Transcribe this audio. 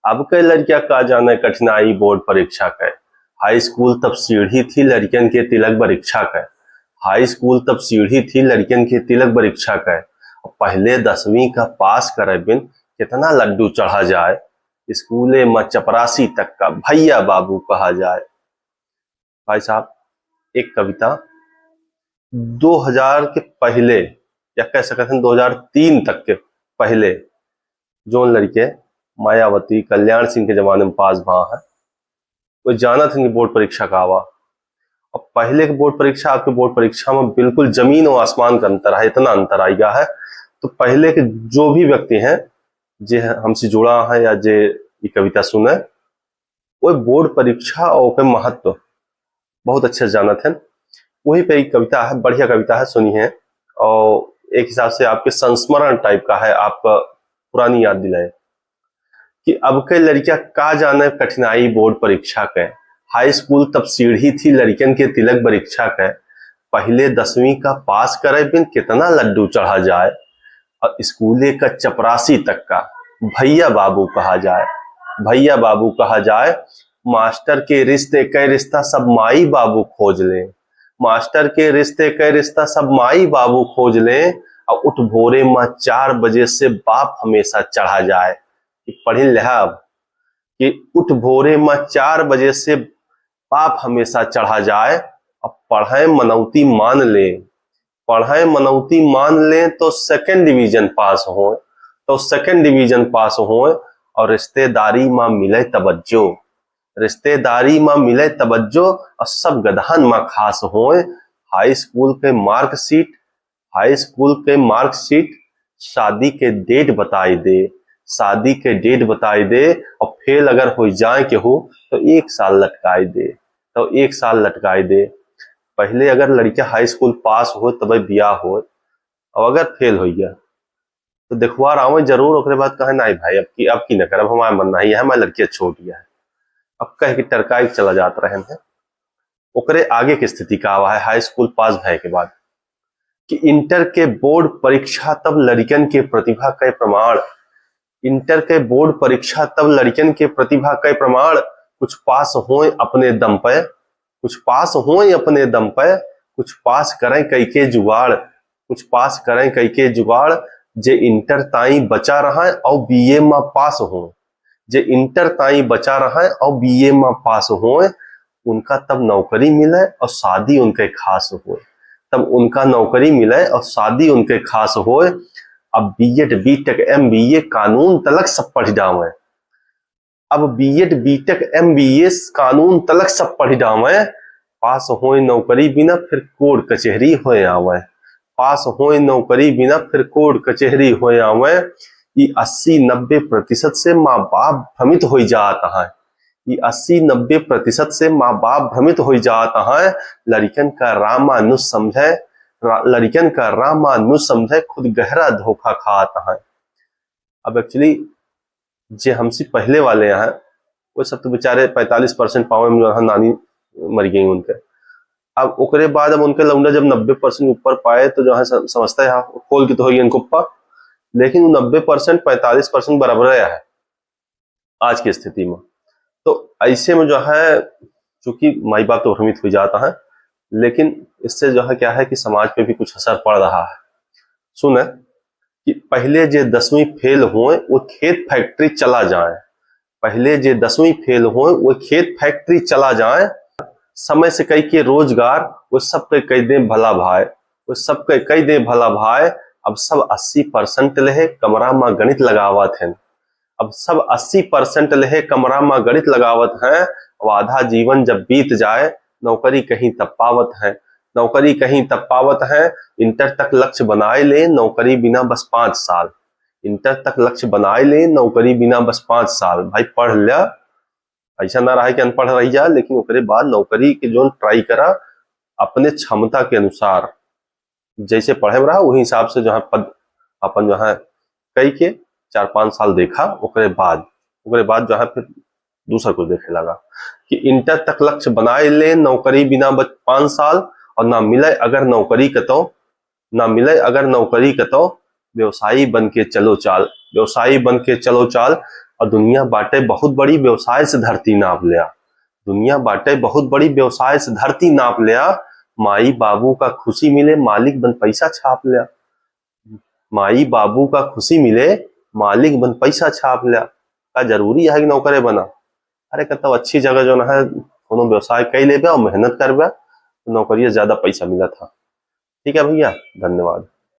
अब के लड़किया का जाने कठिनाई बोर्ड परीक्षा के। हाई स्कूल तब सीढ़ी थी लड़कियन के तिलक परीक्षा के। हाई स्कूल तब सीढ़ी थी लड़कियन के तिलक परीक्षा के। पहले 10वीं का पास करे बिन कितना लड्डू चढ़ा जाए। स्कूले में चपरासी तक का भैया बाबू कहा जाए। भाई साहब, एक कविता 2000 के पहले या कह सकते हैं 2003 तक के पहले जो लड़के मायावती कल्याण सिंह के जमाने में पास भा है वो जाना था कि बोर्ड परीक्षा का आवा। और पहले के बोर्ड परीक्षा आपके बोर्ड परीक्षा में बिल्कुल जमीन और आसमान का अंतर है, इतना अंतर आ गया है। तो पहले के जो भी व्यक्ति हैं जे हमसे जुड़ा है या जे ये कविता सुने वो बोर्ड परीक्षा और उसके महत्व बहुत अच्छे से जाना थे। वही पे एक कविता है, बढ़िया कविता है, सुनिए। और एक हिसाब से आपके संस्मरण टाइप का है, आपका पुरानी याद दिलाए कि अब के लड़कियां का जाने कठिनाई बोर्ड परीक्षा के। हाई स्कूल तब सीढ़ी थी लड़कियन के तिलक परीक्षा के। पहले 10वीं का पास करे बिन कितना लड्डू चढ़ा जाए। और स्कूले का चपरासी तक का भैया बाबू कहा जाए। भैया बाबू कहा जाए। मास्टर के रिश्ते कई रिश्ता सब माई बाबू खोज ले। मास्टर के रिश्ते कई रिश्ता सब माई बाबू खोज ले। और उठ भोरे में 4 बजे से बाप हमेशा चढ़ा जाए। पढ़ी लिहा कि उठ भोरे में 4 बजे से बाप हमेशा चढ़ा जाए। अब पढ़े मनौती मान ले। पढ़े मनौती मान ले तो सेकंड डिवीजन पास हो। तो सेकंड डिवीजन पास हो। और रिश्तेदारी में मिले तवज्जो। रिश्तेदारी में मिले तवज्जो और सब गधन में खास हो। हाई स्कूल के मार्कशीट, हाई स्कूल के मार्कशीट शादी के डेट बताई दे। शादी के डेट बताई दे। और फेल अगर हो जाए के हो तो 1 साल लटकाई दे। तो 1 साल लटकाई दे। पहले अगर लड़कियां हाई स्कूल पास हो तब बियाह हो। और अगर फेल हो गया तो देखवा रहा हूँ जरूर। ओकरे बाद कहे नहीं भाई अब की न करब, हमारा मन नहीं है, हमारी लड़कियां छोटी है। अब कह के टरकाई चला जाता रहे हैं। ओकरे आगे की स्थिति का आवा है हाई स्कूल पास भय के बाद कि इंटर के बोर्ड परीक्षा तब लड़कियन के प्रतिभा के प्रमाण। इंटर के बोर्ड परीक्षा तब लड़कियन के प्रतिभा के प्रमाण। कुछ पास होए अपने दम पे, कुछ पास होए अपने दम पे। कुछ पास करें कई के जुगाड़, कुछ पास करें कई के जुगाड़। जे इंटर ताई बचा रहा है और बीए में पास हो। जे इंटर ताई बचा रहा है और बीए में पास हो। उनका तब नौकरी मिले और शादी उनके खास हो। तब उनका नौकरी मिले और शादी उनके खास हो। अब बीएड बीटेक एमबीए कानून तलक सब पढ़ जावे। अब बीएड बीटेक एमबीए कानून तलक सब पढ़ जावे। पास होए नौकरी बिना फिर कोर्ट कचहरी होए आवे। पास होए नौकरी बिना फिर कोर्ट कचहरी होए आवे। ये 80-90% से माँ बाप भ्रमित हो जाता है। ये 80-90% से माँ बाप भ्रमित हो जाता है। लड़कियन का रामानुज समझे, लड़कियन का रामानुज समझे खुद गहरा धोखा खाता है। अब एक्चुअली जे हमसे पहले वाले हैं वो सब तो बेचारे 45% पावे में जो है नानी मर गई उनके। अब ओकरे बाद अब उनके लौंडा जब 90% ऊपर पाए तो जो है समझता है खोल के तो होगी इनको पा। लेकिन 90% 45% बराबर है आज की स्थिति में। तो ऐसे में जो है चूंकि माई बाप तो भ्रमित हो जाता है, लेकिन इससे जो है क्या है कि समाज पे भी कुछ असर पड़ रहा है। सुने कि पहले जे 10वीं फेल हुए वो खेत फैक्ट्री चला जाए। पहले जे 10वीं फेल हुए वो खेत फैक्ट्री चला जाए। समय से कई के रोजगार वो सबके कई दे भला भाई, वो सबके कई दे भला भाई। अब सब 80% ले कमरा में गणित लगावत हैं। अब सब 80% ले कमरा में गणित लगावत हैं। अब आधा जीवन जब बीत जाए नौकरी कहीं तब पावत है। नौकरी कहीं तब पावत है। इंटर तक लक्ष्य बनाए ले नौकरी बिना बस 5 साल। इंटर तक लक्ष्य बनाए ले नौकरी बिना बस 5 साल। भाई पढ़ लिया, ऐसा ना रहा कि अनपढ़ रह जा, लेकिन उसके बाद नौकरी के जो ट्राई करा अपने क्षमता के अनुसार। जैसे पढ़े रहा वही हिसाब से जो है पद अपन जो है कई के 4-5 साल देखा। उसके बाद जो है फिर दूसरा कुछ देखे लगा कि इंटर तक लक्ष्य बनाए ले नौकरी बिना बस 5 साल। और ना मिले अगर नौकरी कतो, ना मिले अगर नौकरी कतो व्यवसायी बन के चलो चाल। व्यवसायी बन के चलो चाल। और दुनिया बाटे बहुत बड़ी व्यवसाय से धरती नाप लिया। दुनिया बाटे बहुत बड़ी व्यवसाय से धरती नाप लिया। माई बाबू का खुशी मिले मालिक बन पैसा छाप लिया। माई बाबू का खुशी मिले मालिक बन पैसा छाप लिया। का जरूरी है कि नौकरे बना। अरे कहता अच्छी जगह जो है कोनो व्यवसाय कई लेबे और मेहनत करबे तो नौकरी ज्यादा पैसा मिला था। ठीक है भैया, धन्यवाद।